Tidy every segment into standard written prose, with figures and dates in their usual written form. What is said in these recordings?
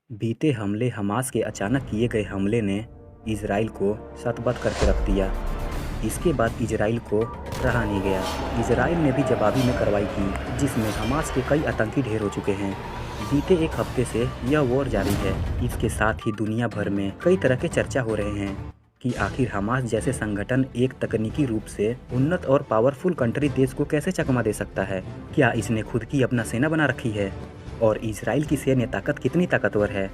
बीते हमले हमास के अचानक किए गए हमले ने इजराइल को शतबद्ध करके रख दिया। इसके बाद इजराइल को रहा नहीं गया। इजराइल ने भी जवाबी में कार्रवाई की, जिसमें हमास के कई आतंकी ढेर हो चुके हैं। बीते एक हफ्ते से यह वॉर जारी है। इसके साथ ही दुनिया भर में कई तरह के चर्चा हो रहे हैं कि आखिर हमास जैसे संगठन एक तकनीकी रूप से उन्नत और पावरफुल कंट्री देश को कैसे चकमा दे सकता है। क्या इसने खुद की अपना सेना बना रखी है और इजराइल की सैन्य ताकत कितनी ताकतवर है।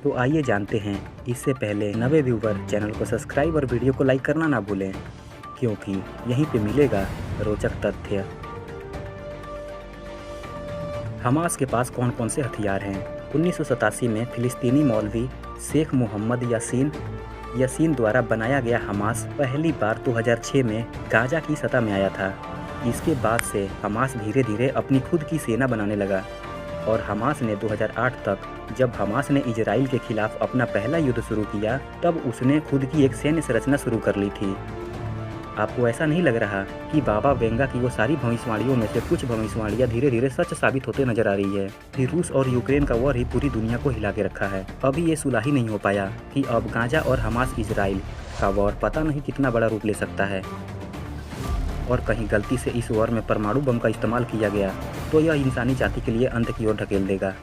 तो आइए जानते हैं। इससे पहले नए व्यूवर चैनल को सब्सक्राइब और वीडियो को लाइक करना ना भूलें, क्योंकि यहीं पे मिलेगा रोचक तथ्य। हमास के पास कौन कौन से हथियार हैं। 1987 में फिलिस्तीनी मौलवी शेख मोहम्मद यासीन द्वारा बनाया गया हमास पहली बार 2006 में गाजा की सतह में आया था। इसके बाद से हमास धीरे धीरे अपनी खुद की सेना बनाने लगा और हमास ने 2008 तक, जब हमास ने इजराइल के खिलाफ अपना पहला युद्ध शुरू किया, तब उसने खुद की एक सैन्य संरचना शुरू कर ली थी। आपको ऐसा नहीं लग रहा कि बाबा वेंगा की वो सारी भविष्यवाणियों में से कुछ भविष्यवाणियां धीरे धीरे सच साबित होते नजर आ रही है। फिर रूस और यूक्रेन का वॉर ही पूरी दुनिया को हिला के रखा है। अभी ये सुलह ही नहीं हो पाया कि अब गाजा और हमास इजराइल का वॉर पता नहीं कितना बड़ा रूप ले सकता है। और कहीं गलती से इस वॉर में परमाणु बम का इस्तेमाल किया गया तो यह इंसानी जाति के लिए अंत की ओर ढकेल देगा।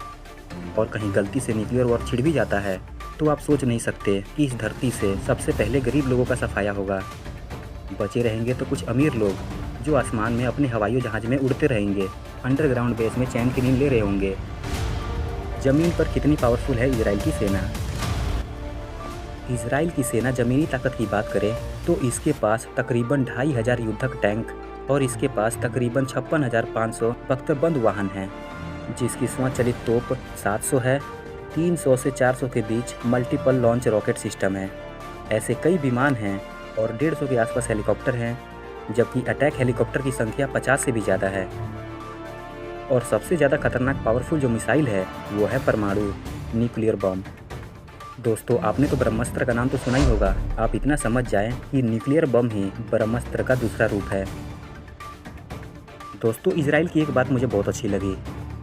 और कहीं गलती से न्यूक्लियर वॉर छिड़ भी जाता है तो आप सोच नहीं सकते कि इस धरती से सबसे पहले गरीब लोगों का सफाया होगा। बचे रहेंगे तो कुछ अमीर लोग, जो आसमान में अपने हवाई जहाज में उड़ते रहेंगे, अंडरग्राउंड बेस में चैन की नींद ले रहे होंगे। जमीन पर कितनी पावरफुल है इजराइल की सेना। इजराइल की सेना जमीनी ताकत की बात करें तो इसके पास तकरीबन 2500 युद्धक टैंक और इसके पास तकरीबन 56,500 बख्तरबंद वाहन हैं, जिसकी स्वचालित तोप 700 है। 300 से 400 के बीच मल्टीपल लॉन्च रॉकेट सिस्टम है। ऐसे कई विमान हैं और 150 के आसपास हेलीकॉप्टर हैं, जबकि अटैक हेलीकॉप्टर की संख्या 50 से भी ज़्यादा है। और सबसे ज़्यादा खतरनाक पावरफुल जो मिसाइल है वो है परमाणु न्यूक्लियर बम। दोस्तों, आपने तो ब्रह्मास्त्र का नाम तो सुना ही होगा। आप इतना समझ जाएं कि न्यूक्लियर बम ही ब्रह्मास्त्र का दूसरा रूप है। दोस्तों, इजराइल की एक बात मुझे बहुत अच्छी लगी,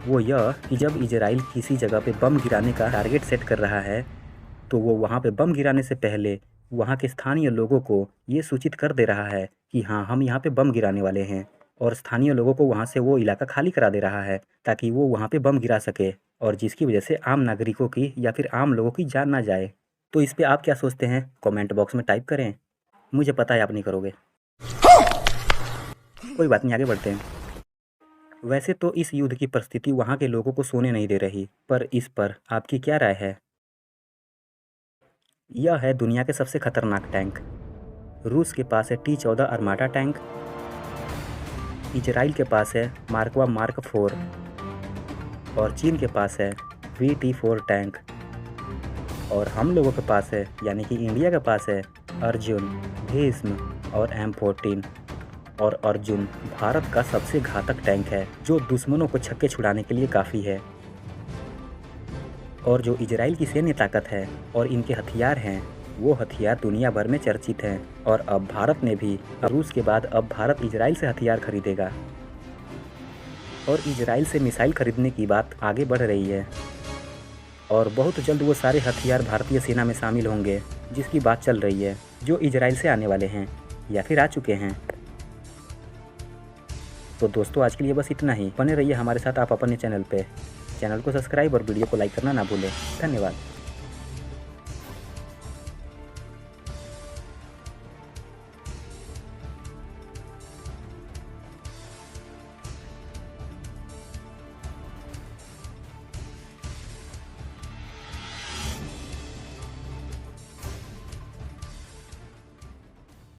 वो यह कि जब इजराइल किसी जगह पे बम गिराने का टारगेट सेट कर रहा है तो वो वहाँ पे बम गिराने से पहले वहाँ के स्थानीय लोगों को ये सूचित कर दे रहा है कि हाँ, हम यहाँ पे बम गिराने वाले हैं, और स्थानीय लोगों को वहाँ से वो इलाका खाली करा दे रहा है ताकि वो वहाँ पे बम गिरा सके, और जिसकी वजह से आम नागरिकों की या फिर आम लोगों की जान ना जाए। तो इस पे आप क्या सोचते हैं, कमेंट बॉक्स में टाइप करें। मुझे पता है आप नहीं करोगे। कोई बात नहीं, आगे बढ़ते हैं। वैसे तो इस युद्ध की परिस्थिति वहाँ के लोगों को सोने नहीं दे रही, पर इस पर आपकी क्या राय है। यह है दुनिया के सबसे खतरनाक टैंक। रूस के पास है T-14 आर्माडा टैंक, इजराइल के पास है मार्क 4 और चीन के पास है VT-4 टैंक, और हम लोगों के पास है यानी कि इंडिया के पास है अर्जुन, भीष्म और M14। और अर्जुन भारत का सबसे घातक टैंक है जो दुश्मनों को छक्के छुड़ाने के लिए काफ़ी है। और जो इजराइल की सैन्य ताकत है और इनके हथियार हैं, वो हथियार दुनिया भर में चर्चित हैं। और अब भारत ने भी, रूस के बाद अब भारत इजराइल से हथियार खरीदेगा और इजराइल से मिसाइल खरीदने की बात आगे बढ़ रही है। और बहुत जल्द वो सारे हथियार भारतीय सेना में शामिल होंगे जिसकी बात चल रही है, जो इजराइल से आने वाले हैं या फिर आ चुके हैं। तो दोस्तों, आज के लिए बस इतना ही। बने रहिए हमारे साथ आप अपने चैनल को सब्सक्राइब और वीडियो को लाइक करना ना भूलें। धन्यवाद।